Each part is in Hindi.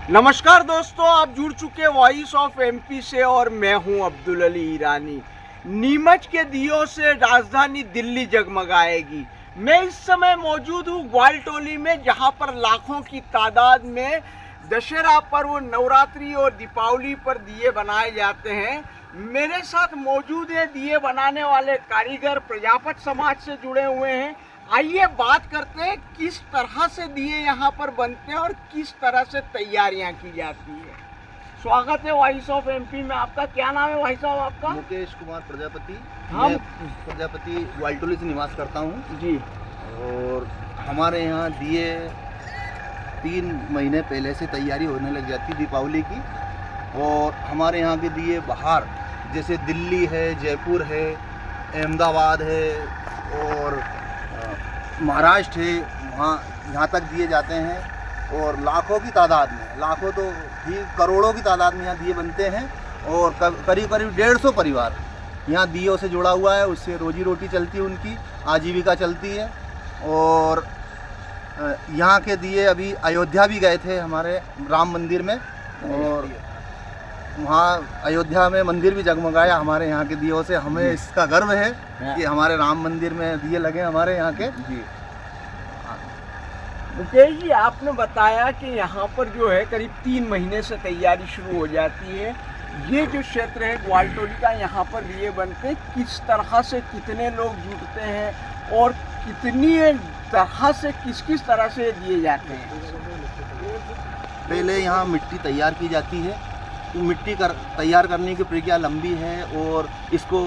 नमस्कार दोस्तों, आप जुड़ चुके वॉइस ऑफ एमपी से और मैं हूं अब्दुल अली ईरानी। नीमच के दियों से राजधानी दिल्ली जगमगाएगी। मैं इस समय मौजूद हूं ग्वालटोली में, जहां पर लाखों की तादाद में दशहरा पर्व, नवरात्रि और दीपावली पर दिए बनाए जाते हैं। मेरे साथ मौजूद है दिए बनाने वाले कारीगर, प्रजापत समाज से जुड़े हुए हैं। आइए बात करते हैं किस तरह से दिए यहाँ पर बनते हैं और किस तरह से तैयारियां की जाती है। स्वागत है वॉइस ऑफ एमपी में आपका। क्या नाम है भाई साहब आपका? मुकेश कुमार प्रजापति। हम मैं प्रजापति ग्वालटोली से निवास करता हूँ जी। और हमारे यहाँ दिए 3 महीने पहले से तैयारी होने लग जाती है दीपावली की। और हमारे यहाँ के दिए बाहर जैसे दिल्ली है, जयपुर है, अहमदाबाद है और महाराष्ट्र है, वहाँ यहाँ तक दिए जाते हैं। और लाखों की तादाद में, लाखों तो भी करोड़ों की तादाद में यहाँ दिए बनते हैं। और करीब करीब 150 परिवार यहाँ दियों से जुड़ा हुआ है, उससे रोजी रोटी चलती है, उनकी आजीविका चलती है। और यहाँ के दिए अभी अयोध्या भी गए थे हमारे राम मंदिर में, और वहाँ अयोध्या में मंदिर भी जगमगाया हमारे यहाँ के दियों से। हमें इसका गर्व है कि हमारे राम मंदिर में दिए लगे हमारे यहाँ के। जी मुकेश जी, आपने बताया कि यहाँ पर जो है करीब 3 महीने से तैयारी शुरू हो जाती है। ये जो क्षेत्र है ग्वालटोली का, यहाँ पर दिए बनते हैं, किस तरह से कितने लोग जुटते हैं और कितनी तरह से किस तरह से दिए जाते हैं? पहले यहाँ मिट्टी तैयार की जाती है। मिट्टी तैयार करने की प्रक्रिया लंबी है और इसको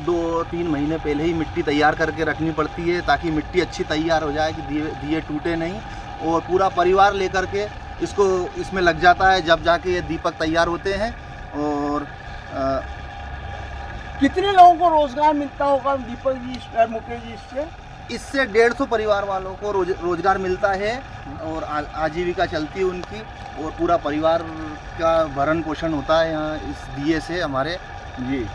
2-3 महीने पहले ही मिट्टी तैयार करके रखनी पड़ती है, ताकि मिट्टी अच्छी तैयार हो जाए कि दिए टूटे नहीं। और पूरा परिवार लेकर के इसमें लग जाता है, जब जाके ये दीपक तैयार होते हैं। और कितने लोगों को रोजगार मिलता होगा दीपक जी, मुकेश जी? इससे 150 परिवार वालों को रोजगार मिलता है और आजीविका चलती है उनकी, और पूरा परिवार का भरण पोषण होता है यहाँ इस दिए से हमारे। जी,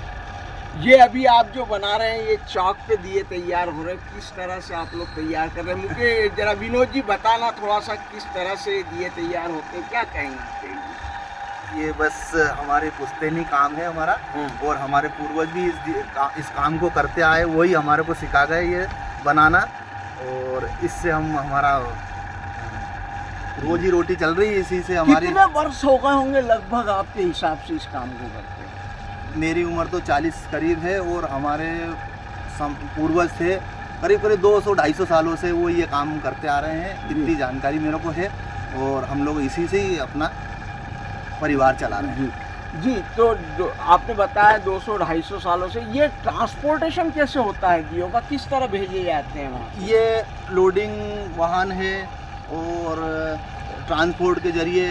ये अभी आप जो बना रहे हैं, ये चौक पे दिए तैयार हो रहे हैं, किस तरह से आप लोग तैयार कर रहे हैं? मुझे जरा विनोद जी बताना थोड़ा सा, किस तरह से दिए तैयार होते हैं, क्या कहेंगे? ये बस हमारे पुश्तैनी काम है हमारा, और हमारे पूर्वज भी इस काम को करते आए, वही हमारे को सिखा गए ये बनाना। और इससे हमारा रोजी रोटी चल रही है इसी से हमारी। कितने वर्ष हो गए होंगे लगभग आपके हिसाब से इस काम को करते हैं? मेरी उम्र तो 40 करीब है, और हमारे पूर्वज से करीब 200-250 सालों से वो ये काम करते आ रहे हैं। इतनी जानकारी मेरे को है, और हम लोग इसी से ही अपना परिवार चला रहे हैं। जी, तो जो आपने बताया 200-250 सालों से, ये ट्रांसपोर्टेशन कैसे होता है दियों का? किस तरह भेजे जाते हैं वहाँ? ये लोडिंग वाहन है, और ट्रांसपोर्ट के जरिए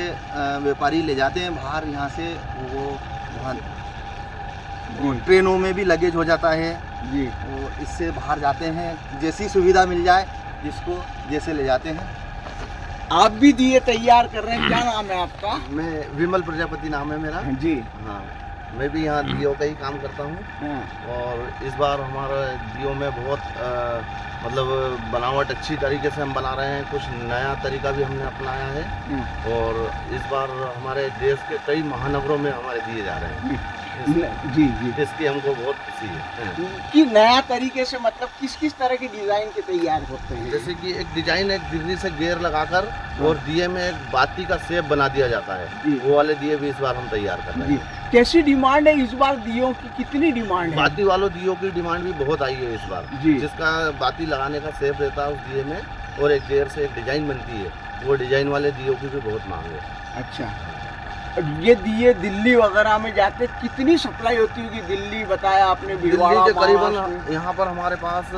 व्यापारी ले जाते हैं बाहर यहाँ से। वो वहाँ ट्रेनों में भी लगेज हो जाता है जी, और इससे बाहर जाते हैं, जैसी सुविधा मिल जाए जिसको जैसे ले जाते हैं। आप भी दिए तैयार कर रहे हैं, क्या नाम है आपका? मैं विमल प्रजापति नाम है मेरा जी। हाँ, मैं भी यहाँ दियों का ही काम करता हूँ। और इस बार हमारा दियों में बहुत मतलब बनावट अच्छी तरीके से हम बना रहे हैं। कुछ नया तरीका भी हमने अपनाया है, और इस बार हमारे देश के कई महानगरों में हमारे दिए जा रहे हैं। जी जी, इसकी हमको बहुत खुशी है कि नया तरीके से, मतलब किस तरह की डिजाइन के तैयार होते हैं? जैसे कि एक डिजाइन, एक दिल्ली से घेर लगाकर और दिए में एक बाती का शेप बना दिया जाता है। वो वाले दिए भी इस बार हम तैयार कर रहे हैं। कैसी डिमांड है इस बार दियों की? कितनी डिमांड है? बाती वालों दियों की डिमांड भी बहुत आई है इस बार। जिसका बाती लगाने का शेप रहता है उस दिए में, और एक घेर से एक डिजाइन बनती है, वो डिजाइन वाले दियों की भी बहुत मांग है। अच्छा, ये दिए दिल्ली वगैरह में जाते, कितनी सप्लाई होती होगी? दिल्ली बताया आपने, दिल्ली के करीबन यहाँ पर हमारे पास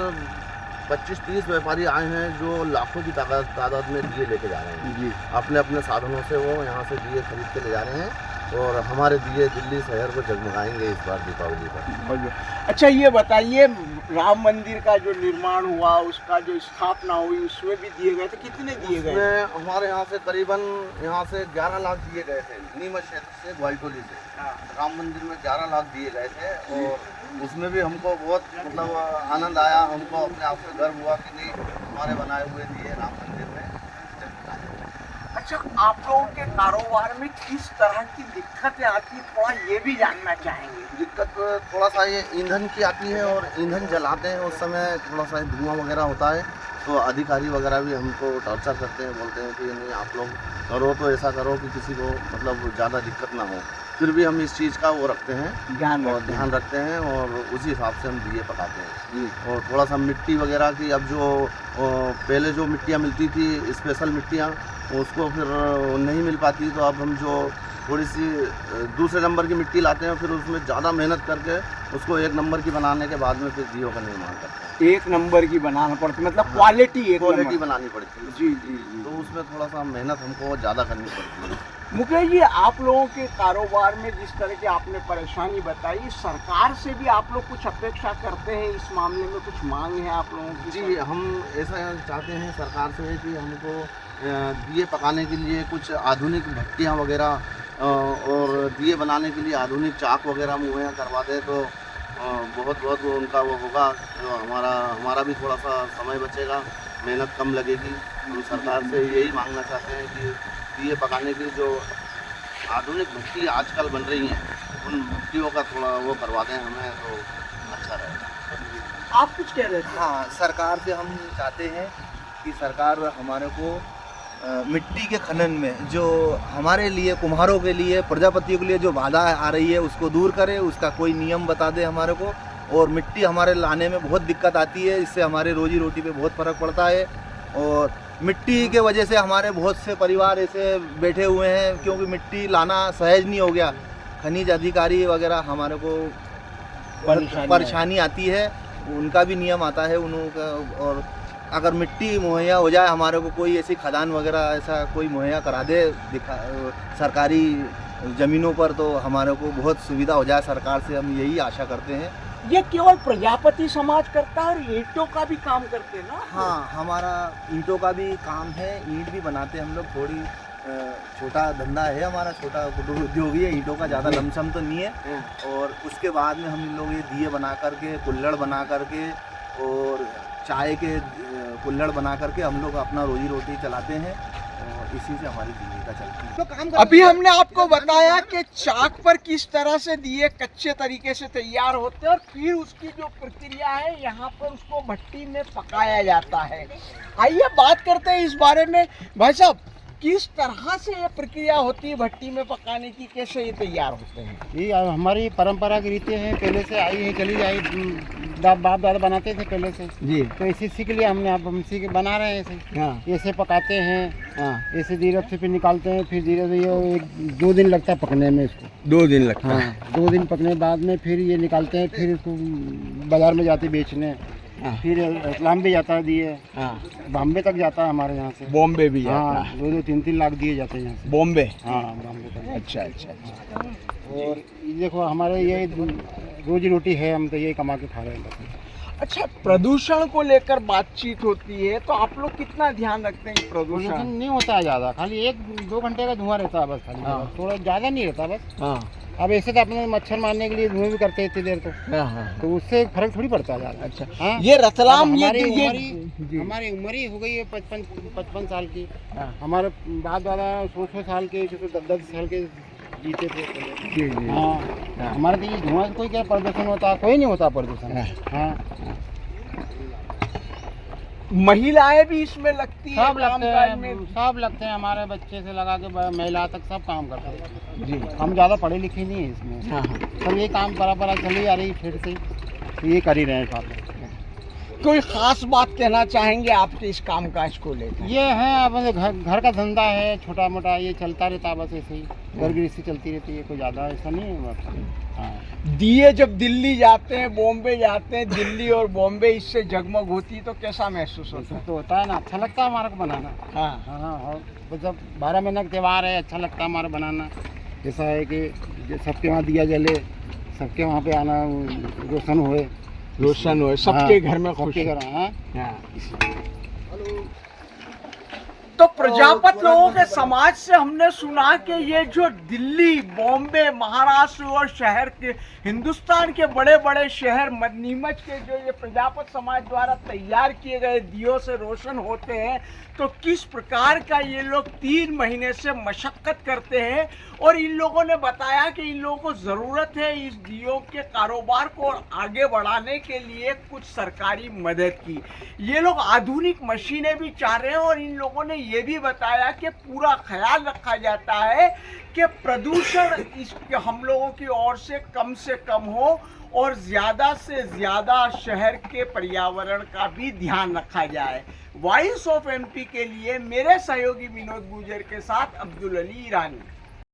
25-30 व्यापारी आए हैं, जो लाखों की तादाद में दिए लेके जा रहे हैं। अपने अपने साधनों से वो यहाँ से दिए खरीद के ले जा रहे हैं, और हमारे दिए दिल्ली शहर को जगमगाएंगे इस बार दीपावली पर। अच्छा, ये बताइए, राम मंदिर का जो निर्माण हुआ, उसका जो स्थापना हुई, उसमें भी दिए गए थे, कितने दिए गए? हमारे यहाँ से करीबन 11 लाख दिए गए थे, नीमच क्षेत्र से, ग्वालटोली से। राम मंदिर में 11 लाख दिए गए थे, और उसमें भी हमको बहुत मतलब आनंद आया। हमको अपने आप से गर्व हुआ कि नहीं, हमारे बनाए हुए दिए राम मंदिर में। अच्छा, आप लोगों के कारोबार में किस तरह की दिक्कतें आती, थोड़ा ये भी जानना चाहेंगे। दिक्कत थोड़ा सा ये ईंधन की आती है, और ईंधन जलाते हैं उस समय थोड़ा सा धुआं वगैरह होता है, तो अधिकारी वगैरह भी हमको टॉर्चर करते हैं, बोलते हैं कि नहीं आप लोग करो तो ऐसा करो कि किसी को मतलब ज़्यादा दिक्कत ना हो। फिर भी हम इस चीज़ का वो रखते हैं, ध्यान रखते हैं, और उसी हिसाब से हम दिए पकाते हैं। और थोड़ा सा मिट्टी वगैरह की, अब जो पहले जो मिट्टियाँ मिलती थी स्पेशल मिट्टियाँ, उसको फिर नहीं मिल पाती, तो अब हम जो थोड़ी सी दूसरे नंबर की मिट्टी लाते हैं, फिर उसमें ज़्यादा मेहनत करके उसको एक नंबर की बनाने के बाद में फिर दियों का निर्माण करते हैं। एक नंबर की बनाना पड़ती है, मतलब क्वालिटी बनानी पड़ती है। जी, तो उसमें थोड़ा सा मेहनत हमको ज़्यादा करनी पड़ती है। मुकेश जी, आप लोगों के कारोबार में जिस तरह की आपने परेशानी बताई, सरकार से भी आप लोग कुछ अपेक्षा करते हैं, इस मामले में कुछ मांग है आप लोगों की? जी, हम ऐसा चाहते हैं सरकार से कि हमको दिए पकाने के लिए कुछ आधुनिक भट्टियाँ वगैरह और दिए बनाने के लिए आधुनिक चाक वगैरह मुहैया करवा दे, तो बहुत उनका वो होगा, तो हमारा भी थोड़ा सा समय बचेगा, मेहनत कम लगेगी। हम सरकार से यही मांगना चाहते हैं कि दिए पकाने की जो आधुनिक भट्टी आजकल बन रही हैं, उन भट्टियों का थोड़ा वो करवा दें हमें, तो अच्छा रहेगा। आप कुछ कह रहे थे? हाँ, सरकार से हम चाहते हैं कि सरकार हमारे को मिट्टी के खनन में जो हमारे लिए, कुम्हारों के लिए, प्रजापतियों के लिए जो बाधा आ रही है उसको दूर करे, उसका कोई नियम बता दे हमारे को। और मिट्टी हमारे लाने में बहुत दिक्कत आती है, इससे हमारे रोजी रोटी पे बहुत फ़र्क पड़ता है, और मिट्टी के वजह से हमारे बहुत से परिवार ऐसे बैठे हुए हैं, क्योंकि मिट्टी लाना सहज नहीं हो गया। खनिज अधिकारी वगैरह हमारे को परेशानी आती है, उनका भी नियम आता है उनका। और अगर मिट्टी मुहैया हो जाए हमारे को, कोई ऐसी खदान वगैरह ऐसा कोई मुहैया करा दे सरकारी ज़मीनों पर, तो हमारे को बहुत सुविधा हो जाए। सरकार से हम यही आशा करते हैं। ये केवल प्रजापति समाज करता है और ईंटों का भी काम करते हैं ना? हाँ, हमारा ईंटों का भी काम है, ईंट भी बनाते हैं हम लोग। थोड़ी छोटा धंधा है हमारा, छोटा उद्योग ही है, ईंटों का ज़्यादा लमसम तो नहीं है। और उसके बाद में हम लोग ये दिए बना करके, कुल्हड़ बना करके, और चाय के कुल्हड़ बना करके हम लोग अपना रोजी रोटी चलाते हैं, और इसी से हमारी जीविका चलती है। तो अभी हमने आपको बताया कि चाक पर किस तरह से दिए कच्चे तरीके से तैयार होते हैं, और फिर उसकी जो प्रक्रिया है यहाँ पर उसको भट्टी में पकाया जाता है। आइए बात करते हैं इस बारे में। भाई साहब, किस तरह से ये प्रक्रिया होती है भट्टी में पकाने की, कैसे ये तैयार होते हैं? ये हमारी परंपरा की रीति है, पहले से आई है, चली आई, बाप दादा बनाते थे पहले से जी। तो इसी सीख लिया हमने, अब हम सीख बना रहे हैं ऐसे। हाँ। ऐसे पकाते हैं, हाँ। ऐसे धीरे से फिर निकालते हैं, फिर धीरे से ये 2 दिन लगता है पकने में इसको। 2 दिन लगता है। हाँ, 2 दिन पकने बाद में फिर ये निकालते हैं, फिर इसको बाज़ार में जाते बेचने। हाँ। फिर इस्लाम भी जाता है दिए, हाँ। बॉम्बे तक जाता है हमारे यहाँ से। बॉम्बे भी जाता हाँ, है। 2-2, 3-3 लाख दिए जाते हैं यहाँ से। बॉम्बे? हाँ, बॉम्बे तक। अच्छा अच्छा अच्छा। और ये देखो हमारे ये रोजी रोटी है, हम तो ये कमा के खा रहे हैं बस। अच्छा, प्रदूषण को लेकर बातचीत होती है, तो आप लोग कितना ध्यान रखते हैं प्रदूषण प्रदूषण? नहीं होता है ज़्यादा, खाली 1-2 घंटे का धुआं रहता है बस, खाली। हाँ। थोड़ा ज़्यादा नहीं रहता बस। हाँ अब ऐसे तो अपने मच्छर मारने के लिए धुएं भी करते हैं इतनी देर, हाँ हाँ। तो उससे फर्क थोड़ी पड़ता है ज़्यादा। अच्छा, हाँ? ये रतलाम, ये हमारी जी। उम्र ही हो गई है 55 साल की। हाँ। हमारे बाप दादा 100 साल के, 10 साल के जीते थे। जी जी। हाँ, हमारे तो ये धुआं से कोई क्या प्रदूषण होता, कोई नहीं होता प्रदूषण। हाँ, महिलाएं भी इसमें लगती हैं? सब लगते कामकाज हैं, में? सब लगते हैं, हमारे बच्चे से लगा के महिला तक सब काम करते हैं जी। हम ज़्यादा पढ़े लिखे नहीं है इसमें। हाँ हाँ। सब ये काम परंपरा चली आ रही फिर से, तो ये कर ही रहे हैं साथ में। कोई खास बात कहना चाहेंगे आपके इस कामकाज को लेकर? ये है अब घर का धंधा है, छोटा मोटा ये चलता रहता है बस, ऐसे ही घर गृहस्थी चलती रहती है, कोई ज़्यादा ऐसा नहीं है बस। हाँ। दिए जब दिल्ली जाते हैं, बॉम्बे जाते हैं, दिल्ली और बॉम्बे इससे जगमग होती है, तो कैसा महसूस होता है? तो होता है ना, अच्छा लगता है हमारे को बनाना। हाँ हाँ, और मतलब 12 महीने का त्यौहार है, अच्छा लगता है हमारा बनाना। ऐसा है कि सबके वहाँ दिया जले, सबके वहाँ पे आना रोशन होए, रोशन हो, सबके घर में खुश सबके घर। हाँ, हाँ। तो तो प्रजापत लोगों के समाज से हमने सुना कि ये जो दिल्ली, बॉम्बे, महाराष्ट्र और शहर के हिंदुस्तान के बड़े बड़े शहर नीमच के जो ये प्रजापत समाज द्वारा तैयार किए गए दियों से रोशन होते हैं, तो किस प्रकार का ये लोग 3 महीने से मशक्कत करते हैं। और इन लोगों ने बताया कि इन लोगों को ज़रूरत है इस दियों के कारोबार को आगे बढ़ाने के लिए कुछ सरकारी मदद की। ये लोग आधुनिक मशीनें भी चाह रहे हैं और इन लोगों ने ये भी बताया कि पूरा ख्याल रखा जाता है कि प्रदूषण इस हम लोगों की ओर से कम हो और ज़्यादा से ज़्यादा शहर के पर्यावरण का भी ध्यान रखा जाए। वॉइस ऑफ एमपी के लिए मेरे सहयोगी विनोद गुजर के साथ अब्दुल अली ईरानी।